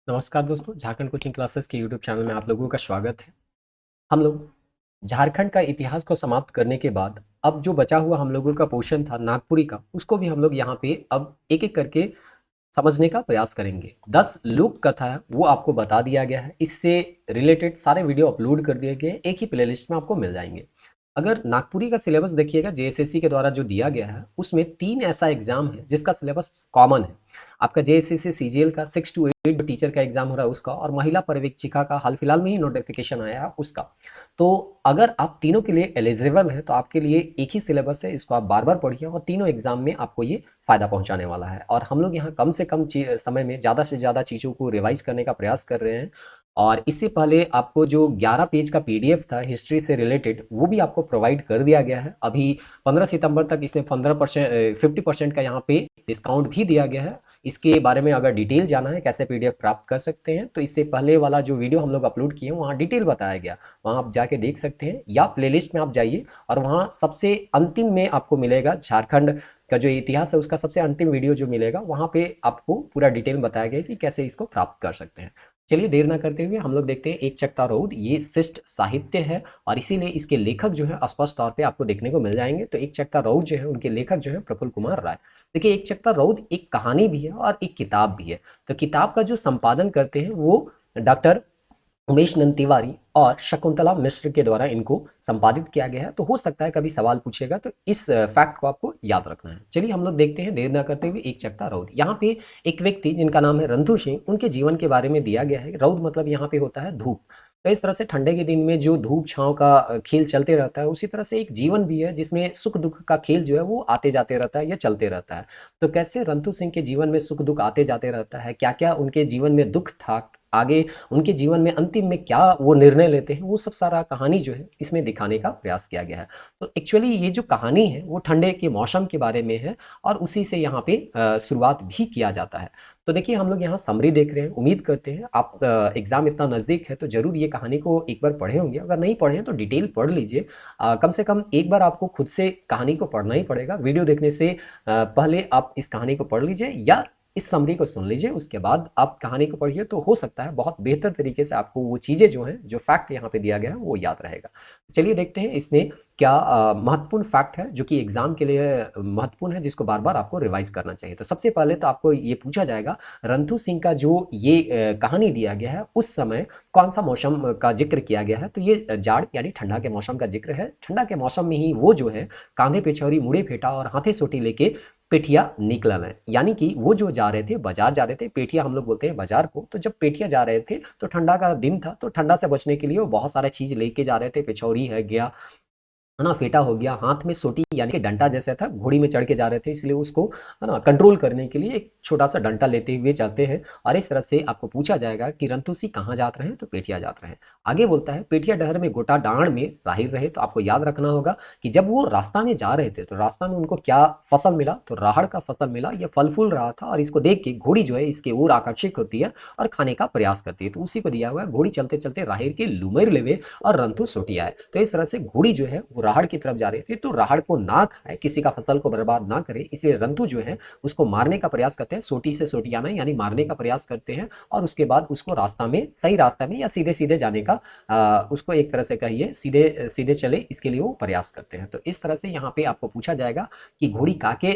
नमस्कार दोस्तों, Jharkhand coaching classes के यूट्यूब चैनल में आप लोगों का स्वागत है। हम लोग झारखंड का इतिहास को समाप्त करने के बाद अब जो बचा हुआ हम लोगों का पोर्शन था नागपुरी का, उसको भी हम लोग यहाँ पे अब एक-एक करके समझने का प्रयास करेंगे। 10 लोक कथा है वो आपको बता दिया गया है। इससे रिलेटेड सारे वीडियो अपलोड कर दिए गए हैं, एक ही प्लेलिस्ट में आपको मिल जाएंगे। अगर नागपुरी का सिलेबस देखिएगा जेएसएससी के द्वारा जो दिया गया है, उसमें 3 ऐसा एग्जाम है जिसका सिलेबस कॉमन है। आपका जेएसएससी सीजीएल का 6 टू 8 टीचर का एग्जाम हो रहा है उसका, और महिला पर्यवेक्षिका का हाल फिलहाल में ही नोटिफिकेशन आया है उसका। तो अगर आप तीनों के लिए एलिजिबल हैं तो आपके लिए एक ही सिलेबस है, इसको आप बार बार पढ़िए और तीनों एग्जाम में आपको ये फायदा पहुंचाने वाला है। और हम लोग यहाँ कम से कम समय में ज़्यादा से ज़्यादा चीज़ों को रिवाइज करने का प्रयास कर रहे हैं। और इससे पहले आपको जो 11 पेज का पीडीएफ था हिस्ट्री से रिलेटेड, वो भी आपको प्रोवाइड कर दिया गया है। अभी 15 सितंबर तक इसमें 15% 50% का यहाँ पे डिस्काउंट भी दिया गया है। इसके बारे में अगर डिटेल जाना है कैसे पीडीएफ प्राप्त कर सकते हैं, तो इससे पहले वाला जो वीडियो हम लोग अपलोड किए वहाँ डिटेल बताया गया, वहाँ आप जाके देख सकते हैं, या प्लेलिस्ट में आप जाइए और वहाँ सबसे अंतिम में आपको मिलेगा झारखंड का जो इतिहास है उसका सबसे अंतिम वीडियो जो मिलेगा, वहाँ पे आपको पूरा डिटेल बताया गया कि कैसे इसको प्राप्त कर सकते हैं। चलिए देर ना करते हुए हम लोग देखते हैं। एक चकता रौद ये शिष्ट साहित्य है और इसीलिए इसके लेखक जो है स्पष्ट तौर पे आपको देखने को मिल जाएंगे। तो एक चकता रौद जो है उनके लेखक जो है प्रफुल्ल कुमार राय। देखिए, एक चकता रौद एक कहानी भी है और एक किताब भी है। तो किताब का जो संपादन करते हैं वो डॉक्टर उमेश नंद तिवारी और शकुंतला मिश्र के द्वारा इनको संपादित किया गया है। तो हो सकता है कभी सवाल पूछेगा तो इस फैक्ट को आपको याद रखना है। चलिए हम लोग देखते हैं देर ना करते हुए एक चकता रौद। यहाँ पे एक व्यक्ति जिनका नाम है रणधू सिंह, उनके जीवन के बारे में दिया गया है। रौद मतलब यहाँ पे होता है धूप। तो इस तरह से ठंडे के दिन में जो धूप छांव का खेल चलते रहता है, उसी तरह से एक जीवन भी है जिसमें सुख दुख का खेल जो है वो आते जाते रहता है या चलते रहता है। तो कैसे रणधू सिंह के जीवन में सुख दुख आते जाते रहता है, क्या क्या उनके जीवन में दुख था, आगे उनके जीवन में अंतिम में क्या वो निर्णय लेते हैं, वो सब सारा कहानी जो है इसमें दिखाने का प्रयास किया गया है। तो एक्चुअली ये जो कहानी है वो ठंडे के मौसम के बारे में है और उसी से यहाँ पे शुरुआत भी किया जाता है। तो देखिए हम लोग यहाँ समरी देख रहे हैं। उम्मीद करते हैं आप एग्जाम इतना नज़दीक है तो जरूर ये कहानी को एक बार पढ़े होंगे। अगर नहीं पढ़े हैं तो डिटेल पढ़ लीजिए। कम से कम एक बार आपको खुद से कहानी को पढ़ना ही पड़ेगा। वीडियो देखने से पहले आप इस कहानी को पढ़ लीजिए या इस समरी को सुन लीजिए, उसके बाद आप कहानी को पढ़िए। तो हो सकता है बहुत बेहतर तरीके से आपको वो चीज़ें जो हैं, जो फैक्ट यहाँ पे दिया गया है वो याद रहेगा। चलिए देखते हैं इसमें क्या महत्वपूर्ण फैक्ट है जो कि एग्जाम के लिए महत्वपूर्ण है, जिसको बार बार आपको रिवाइज करना चाहिए। तो सबसे पहले तो आपको ये पूछा जाएगा रणधू सिंह का जो ये कहानी दिया गया है उस समय कौन सा मौसम का जिक्र किया गया है। तो ये जाड़ यानी ठंडा के मौसम का जिक्र है। ठंडा के मौसम में ही वो जो है कांधे पे छौरी मुड़े फेटा और हाथे सोटी लेके पेठिया निकलल है, यानी कि वो जो जा रहे थे बाजार जा रहे थे। पेठिया हम लोग बोलते हैं बाजार को। तो जब पेठिया जा रहे थे तो ठंडा का दिन था, तो ठंडा से बचने के लिए वो बहुत सारे चीज लेके जा रहे थे। पिछौरी है गया, है ना, फेटा हो गया, हाथ में सोटी यानी कि डंडा जैसा था, घोड़ी में चढ़ के जा रहे थे इसलिए उसको, है ना, कंट्रोल करने के लिए एक छोटा सा डंडा लेते हुए चलते हैं। और इस तरह से आपको पूछा जाएगा कि रणतुसी कहाँ जाते रहे, तो पेठिया जाते रहे। आगे बोलता है पेठिया डहर में गोटा डांड में राहिर रहे। तो आपको याद रखना होगा कि जब वो रास्ता में जा रहे थे तो रास्ता में उनको क्या फसल मिला, तो राहड़ का फसल मिला। ये फल फूल रहा था और इसको देख के घोड़ी जो है इसके ओर आकर्षित होती है और खाने का प्रयास करती है। तो उसी को दिया हुआ है, घोड़ी चलते चलते राहिर के लुमेर लेवे और रंतु सोटिया है। तो इस तरह से घोड़ी जो है वो राहड़ की तरफ जा रही थी। तो राहड़ को ना खाए, किसी का फसल को बर्बाद ना करे, इसलिए रंतु जो है उसको मारने का प्रयास करते हैं। सोटी से सोटियाना यानी मारने का प्रयास करते हैं और उसके बाद उसको रास्ता में, सही रास्ता में या सीधे सीधे जाने का उसको एक तरह से कहिए सीधे सीधे चले, इसके लिए वो प्रयास करते हैं। तो इस तरह से यहाँ पे आपको पूछा जाएगा कि घोड़ी काके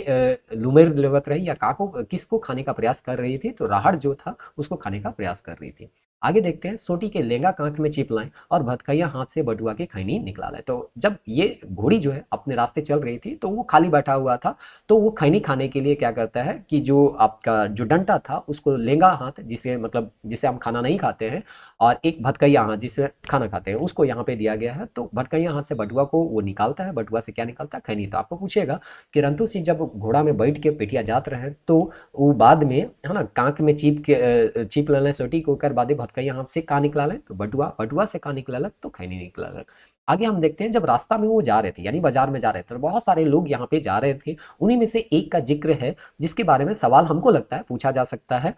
लुमेर लेवत रही या काको किसको खाने का प्रयास कर रही थी, तो राहड़ जो था उसको खाने का प्रयास कर रही थी। आगे देखते हैं सोटी के लेंगा कांख में चिप लाएं और भतकैया हाथ से बटुआ के खैनी निकला लाए। तो जब ये घोड़ी जो है अपने रास्ते चल रही थी तो वो खाली बैठा हुआ था। तो वो खैनी खाने के लिए क्या करता है कि जो आपका जो डंटा था उसको लेंगा हाथ, जिसे मतलब जिसे हम खाना नहीं खाते हैं, और एक भतकैया हाथ जिससे खाना खाते हैं, उसको यहाँ पे दिया गया है। तो भटकैया हाथ से बटुआ को वो निकालता है। बटुआ से क्या निकालता है, खैनी। तो आपको पूछेगा कि रंतु सिंह जब घोड़ा में बैठ के पेटिया जात रहे तो वो बाद में, है ना, कांक में चीप लेना सोटी को कर बादे भटकैया हाथ से का निकला ले, तो बटुआ, बटुआ से का निकला लग, तो खैनी निकला लग। आगे हम देखते हैं जब रास्ता में वो जा रहे थे यानी बाजार में जा रहे थे तो बहुत सारे लोग यहाँ पे जा रहे थे। उन्हीं में से एक का जिक्र है जिसके बारे में सवाल हमको लगता है पूछा जा सकता है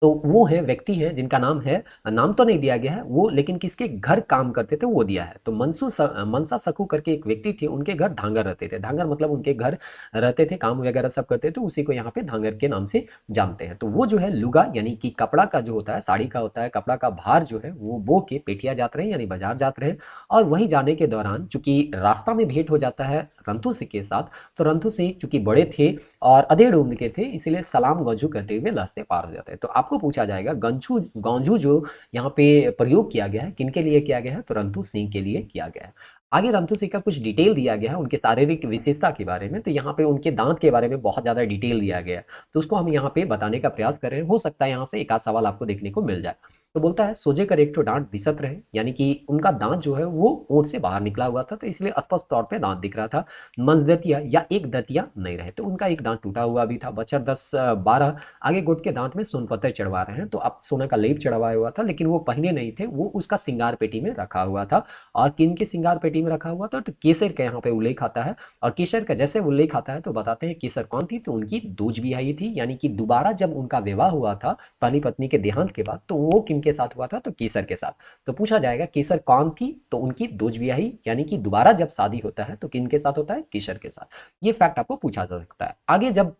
तो वो है व्यक्ति हैं जिनका नाम है, नाम तो नहीं दिया गया है वो, लेकिन किसके घर काम करते थे वो दिया है। तो मनसा सकू करके एक व्यक्ति थे, उनके घर धांगर रहते थे। धांगर मतलब उनके घर रहते थे, काम वगैरह सब करते थे, उसी को यहाँ पे धांगर के नाम से जानते हैं। तो वो जो है लुगा यानी कि कपड़ा का जो होता है, साड़ी का होता है, कपड़ा का भार जो है वो बो के पेटिया जाते रहे यानी बाजार जाते रहे। और वहीं जाने के दौरान चूंकि रास्ता में भेंट हो जाता है रंथू सिंह के साथ, तो रंथू सिंह चूंकि बड़े थे और अधेड़ उम्र के थे, इसीलिए सलाम गंजू करते हुए रास्ते पार हो जाते हैं। तो आपको पूछा जाएगा गंजू गौंजू जो यहाँ पे प्रयोग किया गया है किनके लिए किया गया है, तो रंथू सिंह के लिए किया गया है। आगे रंथू सिंह का कुछ डिटेल दिया गया है उनके शारीरिक विशेषता के बारे में। तो यहाँ पे उनके दांत के बारे में बहुत ज्यादा डिटेल दिया गया है, तो उसको हम यहाँ पे बताने का प्रयास कर रहे हैं। हो सकता है यहाँ से एक आध सवाल आपको देखने को मिल जाए। तो बोलता है सोजे कर एक तो दांत दिसत रहे, यानी कि उनका दांत जो है वो ओंठ से बाहर निकला हुआ था, तो इसलिए स्पष्ट तौर पे दांत दिख रहा था। मजदतिया या एक दतिया नहीं रहे, तो उनका एक दांत टूटा हुआ भी था। बचर 10-12 आगे गुट के दांत में सोनपत्ते चढ़वा रहे हैं, तो अब सोना का लेप चढ़वाया हुआ था, लेकिन वो पहने नहीं थे, वो उसका सिंगार पेटी में रखा हुआ था। और किन के सिंगार पेटी में रखा हुआ था, तो केसर का यहाँ पे उल्लेख आता है। और केसर का जैसे उल्लेख आता है तो बताते हैं केसर कौन थी, तो उनकी दूज बिहाई थी, यानी कि दोबारा जब उनका विवाह हुआ था पहली पत्नी के देहांत के बाद, तो वो किनके साथ हुआ था, तो केसर के साथ। तो पूछा जाएगा केसर कौन थी, तो उनकी दूज बियाही, यानी कि दोबारा जब शादी होता है तो किनके साथ होता है, केसर के साथ। ये फैक्ट आपको पूछा जा सकता है। आगे जब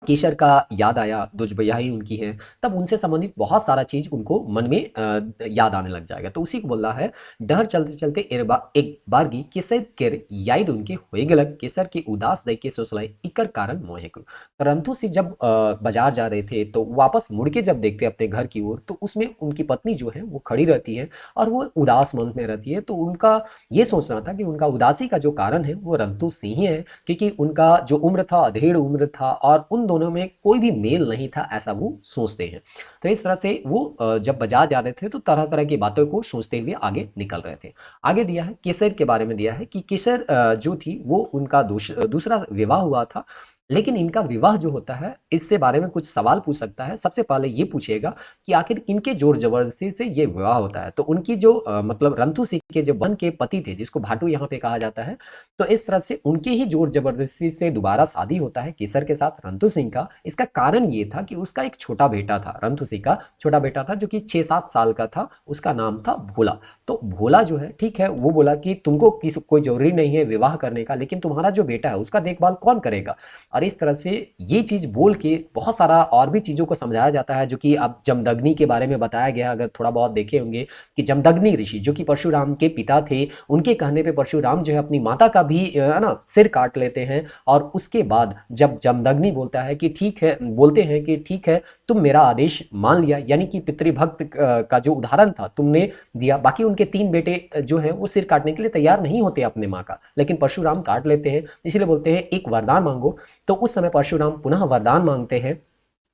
केशर का याद आया, दुजबयाही उनकी है, तब उनसे संबंधित बहुत सारा चीज उनको मन में याद आने लग जाएगा। तो उसी को बोल रहा है डहर चलते चलते एक बारगी केसर केर याद उनके होए गलक केसर की उदास दे के सोचलाई इकर कारण मोहे को। रंथू से जब बाजार जा रहे थे तो वापस मुड़ के जब देखते अपने घर की ओर, तो उसमें उनकी पत्नी जो है वो खड़ी रहती है और वो उदास मन में रहती है। तो उनका ये सोचना था कि उनका उदासी का जो कारण है वो रंथू सिंह ही है, क्योंकि उनका जो उम्र था अधेड़ उम्र था और उन दोनों में कोई भी मेल नहीं था, ऐसा वो सोचते हैं। तो इस तरह से वो जब बाजार जा रहे थे तो तरह तरह की बातों को सोचते हुए आगे निकल रहे थे। आगे दिया है केसर के बारे में, दिया है कि केसर जो थी वो उनका दूसरा विवाह हुआ था, लेकिन इनका विवाह जो होता है इससे बारे में कुछ सवाल पूछ सकता है। सबसे पहले ये पूछेगा कि आखिर इनके जोर जबरदस्ती से ये विवाह होता है। तो उनकी जो मतलब रंथू सिंह के जो बन के पति थे, जिसको भाटू यहाँ पे कहा जाता है, तो इस तरह से उनके ही जोर जबरदस्ती से दोबारा शादी होता है केसर के साथ रंथू सिंह का। इसका कारण ये था कि उसका एक छोटा बेटा था, रंथू सिंह का छोटा बेटा था जो कि 6-7 साल का था, उसका नाम था भोला। तो भोला जो है, ठीक है, वो बोला कि तुमको कोई जरूरी नहीं है विवाह करने का, लेकिन तुम्हारा जो बेटा है उसका देखभाल कौन करेगा। और इस तरह से ये चीज बोल के बहुत सारा और भी चीजों को समझाया जाता है, जो कि अब जमदग्नि के बारे में बताया गया। अगर थोड़ा बहुत देखे होंगे कि जमदग्नि ऋषि जो कि परशुराम के पिता थे, उनके कहने पे परशुराम जो है अपनी माता का भी है ना सिर काट लेते हैं। और उसके बाद जब जमदग्नि बोलता है कि ठीक है, बोलते हैं कि ठीक है तुम मेरा आदेश मान लिया, यानी कि पितृभक्त का जो उदाहरण था तुमने दिया। बाकी उनके 3 बेटे जो हैं वो सिर काटने के लिए तैयार नहीं होते अपने माँ का, लेकिन परशुराम काट लेते हैं। इसलिए बोलते हैं एक वरदान मांगो। तो उस समय परशुराम पुनः वरदान मांगते हैं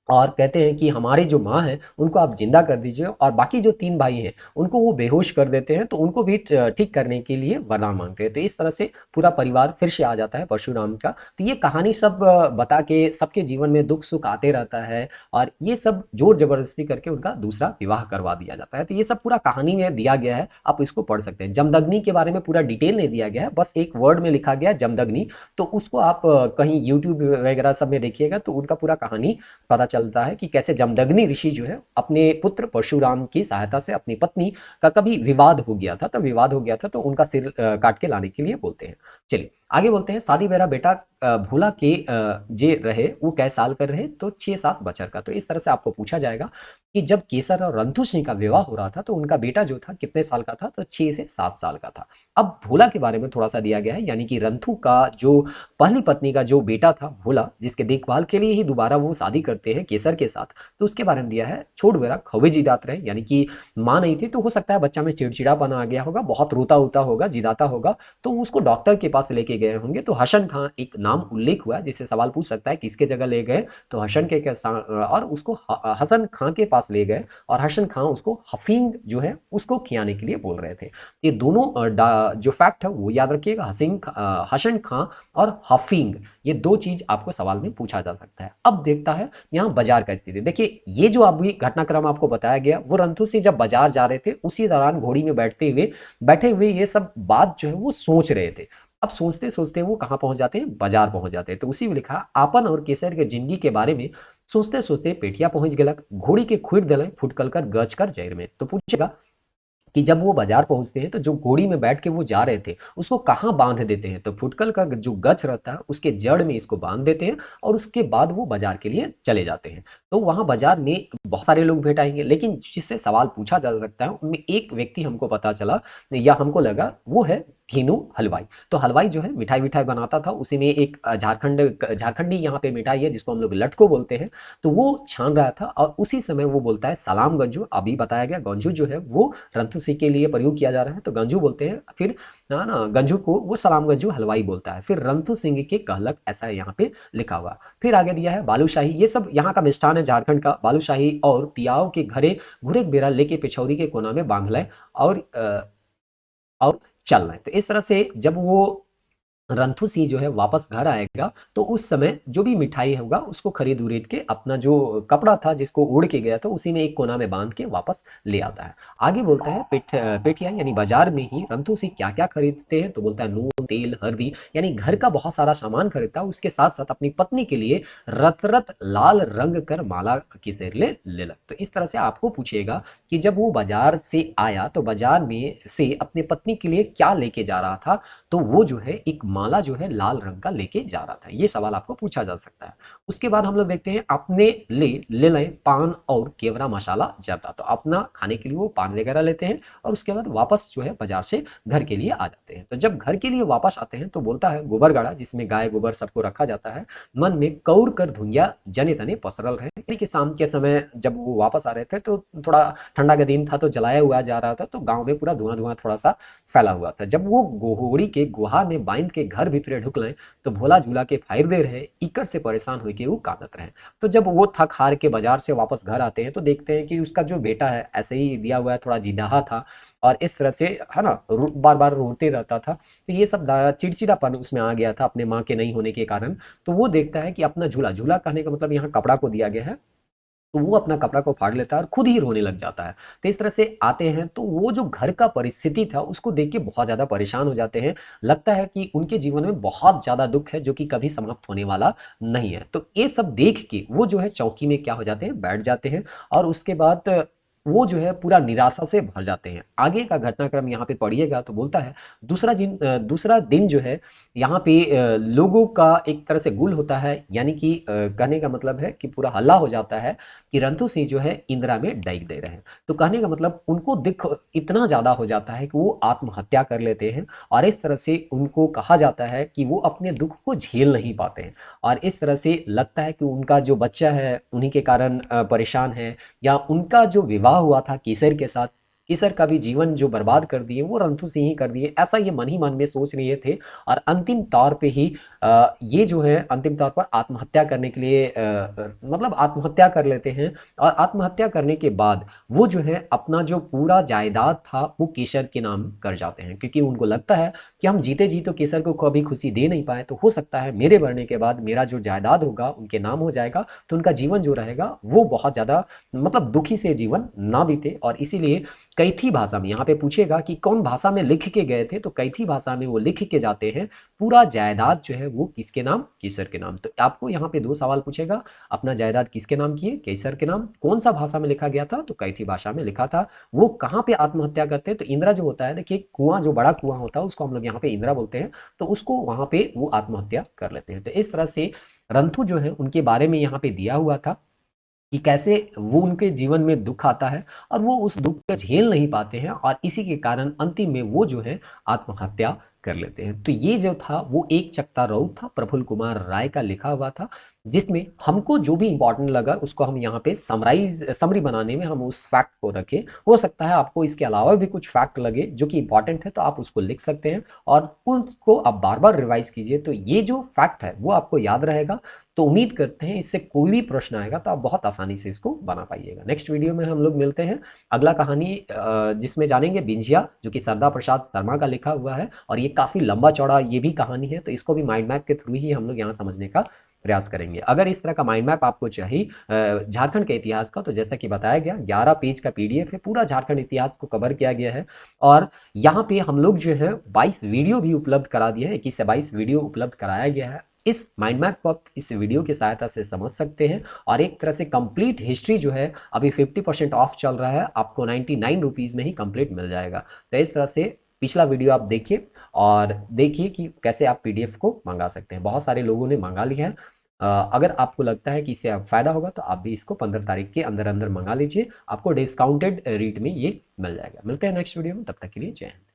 और कहते हैं कि हमारी जो माँ है उनको आप जिंदा कर दीजिए, और बाकी जो 3 भाई हैं उनको वो बेहोश कर देते हैं, तो उनको भी ठीक करने के लिए वरदान मांगते हैं। तो इस तरह से पूरा परिवार फिर से आ जाता है परशुराम का। तो ये कहानी सब बता के सबके जीवन में दुख सुख आते रहता है, और ये सब जोर जबरदस्ती करके उनका दूसरा विवाह करवा दिया जाता है। तो ये सब पूरा कहानी में दिया गया है, आप इसको पढ़ सकते हैं। जमदग्नि के बारे में पूरा डिटेल नहीं दिया गया है, बस एक वर्ड में लिखा गया जमदग्नि। तो उसको आप कहीं यूट्यूब वगैरह सब में देखिएगा तो उनका पूरा कहानी पता चलता है कि कैसे जमदग्नि ऋषि जो है अपने पुत्र परशुराम की सहायता से अपनी पत्नी का कभी विवाद हो गया था, तो विवाद हो गया था तो उनका सिर काट के लाने के लिए बोलते हैं। चलिए आगे बोलते हैं शादी मेरा बेटा भोला के जे रहे वो कै साल कर रहे, तो 6-7 बचर का। तो इस तरह से आपको पूछा जाएगा कि जब केसर और रंथू सिंह का विवाह हो रहा था तो उनका बेटा जो था कितने साल का था, तो 6 से 7 साल का था। अब भोला के बारे में थोड़ा सा दिया गया है, यानी कि रंथू का जो पहली पत्नी का जो बेटा था भोला, जिसके देखभाल के लिए ही दोबारा वो शादी करते हैं केसर के साथ, तो उसके बारे में दिया है छोड़ बेरा खवे जिदात रहे, यानी कि माँ नहीं थी, तो हो सकता है बच्चा में चिड़चिड़ापन आ गया होगा, बहुत रोता उता होगा, जिदाता होगा, तो उसको डॉक्टर के पास लेके गए होंगे। तो हसन खां एक नाम उल्लेख हुआ जिससे सवाल पूछ सकता है किसके जगह ले गए, तो हसन के और उसको हसन खां के पास ले गए, और हसन खां उसको हफींग जो है उसको खियाने के लिए बोल रहे थे। ये दोनों जो फैक्ट है वो याद रखिएगा, हसन खां और हफींग, ये 2 चीज आपको सवाल में पूछा जा सकता है। अब देखता है यहाँ बाजार का स्थिति। देखिए ये जो अभी घटनाक्रम आपको बताया गया, वो रंथू से जब बाजार जा रहे थे उसी दौरान घोड़ी में बैठे हुए ये सब बात जो है वो सोच रहे थे। अब सोचते सोचते वो कहाँ पहुंच जाते हैं, बाजार पहुंच जाते हैं। तो उसी में लिखा आपन और केसर के जिंदगी के बारे में सोचते सोचते पेटिया पहुंच गेलक, घोड़ी के खुर दिले फुटकल कर गच कर जैर में। तो पूछेगा कि जब वो बाजार पहुंचते हैं तो जो घोड़ी में बैठ के वो जा रहे थे उसको कहाँ बांध देते हैं, तो फुटकल का जो गच रहता है उसके जड़ में इसको बांध देते हैं और उसके बाद वो बाजार के लिए चले जाते हैं। तो वहां बाजार में बहुत सारे लोग भेंट आएंगे, लेकिन जिससे सवाल पूछा जा सकता है उनमें एक व्यक्ति हमको पता चला या हमको लगा, वो है भीनू हलवाई। तो हलवाई जो है मिठाई विठाई बनाता था, उसी में एक झारखंडी यहाँ पे मिठाई है जिसको हम लोग लटको बोलते हैं। तो वो छान रहा था और उसी समय वो बोलता है सलाम गंजू। अभी बताया गया गंजू जो है वो रंथू सिंह के लिए प्रयोग किया जा रहा है, तो गंजू बोलते हैं। फिर ना गंजू को वो सलाम गंजू हलवाई बोलता है। फिर रंथू सिंह के कहलक, ऐसा है यहाँ पे लिखा हुआ। फिर आगे दिया है बालूशाही, ये सब यहाँ का मिष्ठान है झारखंड का। बालूशाही और पियाओ के घरे घुरे बेरा लेके पिछौरी के कोना में बांध लें और चल रहे हैं। तो इस तरह से जब वो रंथू सिंह जो है वापस घर आएगा तो उस समय जो भी मिठाई होगा उसको खरीद उरीद के अपना जो कपड़ा था जिसको उड़ के गया था उसी में एक कोना में बांध के वापस ले आता है। आगे बोलता है पेटिया यानी बाजार में ही रंथू सिंह क्या क्या खरीदते हैं, तो बोलता है नून तेल हल्दी, यानी घर का बहुत सारा सामान खरीदता है। उसके साथ साथ अपनी पत्नी के लिए रत रत लाल रंग कर माला की सेर ले लग। तो इस तरह से आपको पूछेगा कि जब वो बाजार से आया तो बाजार में से अपनी पत्नी के लिए क्या लेके जा रहा था, तो वो जो है एक माला जो है लाल रंग का लेके जा रहा था। ये सवाल आपको पूछा जा सकता है। उसके बाद हम लोग देखते हैं अपने ले लें पान और केवड़ा मसाला जर्दा। तो अपना खाने के लिए वो पान वगैरह लेते हैं और उसके बाद वापस जो है बाजार से घर के लिए आ जाते हैं। तो जब घर के लिए वापस आते हैं तो बोलता है गोबर गाड़ा जिसमें गाय गोबर सबको रखा जाता है, मन में कौर कर धुइया जने तने पसरल रहे। यानी कि शाम के समय जब वो वापस आ रहे थे तो थोड़ा ठंडा का दिन था तो जलाया हुआ जा रहा था, तो गांव में पूरा धुआं धुआं थोड़ा सा फैला हुआ था। जब वो घोड़ी के गुहा में बांध के घर भीतरे ढुकलें तो भोला झूला के फायर दे रहे, इकर से परेशान हुए कि वो कांदत रहे। तो जब वो थक हार के बाजार से वापस घर आते हैं तो देखते हैं कि उसका जो बेटा है ऐसे ही दिया हुआ है, थोड़ा जिंदाहा था और इस तरह से है ना बार बार रोते रहता था। तो ये सब चिड़चिड़ापन उसमें आ गया था अपने माँ के नहीं होने के कारण। तो वो देखता है कि अपना झूला, झूला कहने का मतलब यहाँ कपड़ा को दिया गया है, तो वो अपना कपड़ा को फाड़ लेता है और खुद ही रोने लग जाता है। तो इस तरह से आते हैं तो वो जो घर का परिस्थिति था उसको देख के बहुत ज़्यादा परेशान हो जाते हैं। लगता है कि उनके जीवन में बहुत ज़्यादा दुख है जो कि कभी समाप्त होने वाला नहीं है। तो ये सब देख के वो जो है चौकी में क्या हो जाते हैं, बैठ जाते हैं और उसके बाद वो जो है पूरा निराशा से भर जाते हैं। आगे का घटनाक्रम यहाँ पे पढ़िएगा तो बोलता है दूसरा दिन जो है यहाँ पे लोगों का एक तरह से गुल होता है, यानी कि कहने का मतलब है कि पूरा हल्ला हो जाता है कि रंथू सिंह जो है इंदिरा में डाइक दे रहे हैं। तो कहने का मतलब उनको दुख इतना ज़्यादा हो जाता है कि वो आत्महत्या कर लेते हैं और इस तरह से उनको कहा जाता है कि वो अपने दुख को झेल नहीं पाते हैं और इस तरह से लगता है कि उनका जो बच्चा है उन्हीं के कारण परेशान है, या उनका जो विवाह हुआ था केसर के साथ, केसर का भी जीवन जो बर्बाद कर दिए वो रंथू सिंह ही कर दिए, ऐसा ये मन ही मन में सोच रहे थे। और अंतिम तौर पे ही ये जो है अंतिम तौर पर आत्महत्या करने के लिए मतलब आत्महत्या कर लेते हैं। और आत्महत्या करने के बाद वो जो है अपना जो पूरा जायदाद था वो केसर के नाम कर जाते हैं, क्योंकि उनको लगता है कि हम जीते जी तो केसर को कभी खुशी दे नहीं पाए, तो हो सकता है मेरे मरने के बाद मेरा जो जायदाद होगा उनके नाम हो जाएगा, तो उनका जीवन जो रहेगा वो बहुत ज़्यादा मतलब दुखी से जीवन ना बीते। और इसीलिए कैथी भाषा में यहाँ पे पूछेगा कि कौन भाषा में लिख के गए थे, तो कैथी भाषा में वो लिख के जाते हैं पूरा जायदाद जो है वो किसके नाम, केसर के नाम। तो आपको यहाँ पे दो सवाल पूछेगा, अपना जायदाद किसके नाम किए, केसर के नाम, कौन सा भाषा में लिखा गया था, तो कैथी भाषा में लिखा था। वो कहाँ पे आत्महत्या करते हैं, तो इंदिरा जो होता है, देखिए कुआं जो बड़ा कुआं होता है उसको हम लोग यहाँ पे इंदिरा बोलते हैं, तो उसको वहां पे वो आत्महत्या कर लेते हैं। तो इस तरह से रंथू जो है उनके बारे में यहाँ पे दिया हुआ था कि कैसे वो उनके जीवन में दुख आता है और वो उस दुख को झेल नहीं पाते हैं और इसी के कारण अंतिम में वो जो है आत्महत्या कर लेते हैं। तो ये जो था वो एक चकता रौद था, प्रफुल्ल कुमार राय का लिखा हुआ था, जिसमें हमको जो भी इंपॉर्टेंट लगा उसको हम यहाँ पे समरी बनाने में हम उस फैक्ट को रखें। हो सकता है आपको इसके अलावा भी कुछ फैक्ट लगे जो कि इंपॉर्टेंट है, तो आप उसको लिख सकते हैं और उसको आप बार बार रिवाइज कीजिए, तो ये जो फैक्ट है वो आपको याद रहेगा। तो उम्मीद करते हैं इससे कोई भी प्रश्न आएगा तो आप बहुत आसानी से इसको बना पाइएगा। नेक्स्ट वीडियो में हम लोग मिलते हैं, अगला कहानी जिसमें जानेंगे बिंजिया, जो कि सरदा प्रसाद शर्मा का लिखा हुआ है और ये काफ़ी लंबा चौड़ा ये भी कहानी है, तो इसको भी माइंड मैप के थ्रू ही हम लोग यहाँ समझने का प्रयास करेंगे। अगर इस तरह का माइंड मैप आपको चाहिए झारखंड के इतिहास का, तो जैसा कि बताया गया 11 पेज का PDF है, पूरा झारखंड इतिहास को कवर किया गया है और यहाँ पे हम लोग जो है 22 वीडियो भी उपलब्ध करा दिया है, 21 से 22 वीडियो उपलब्ध कराया गया है। इस माइंड मैप को आप इस वीडियो की सहायता से समझ सकते हैं और एक तरह से कंप्लीट हिस्ट्री जो है अभी 50% ऑफ चल रहा है, आपको 99 रुपीज़ में ही कंप्लीट मिल जाएगा। तो इस तरह से पिछला वीडियो आप देखिए और देखिए कि कैसे आप पीडीएफ को मंगा सकते हैं। बहुत सारे लोगों ने मंगा लिया है। अगर आपको लगता है कि इससे आप फ़ायदा होगा तो आप भी इसको 15 तारीख के अंदर अंदर मंगा लीजिए, आपको डिस्काउंटेड रेट में ये मिल जाएगा। मिलते हैं नेक्स्ट वीडियो में, तब तक के लिए जय हिंद।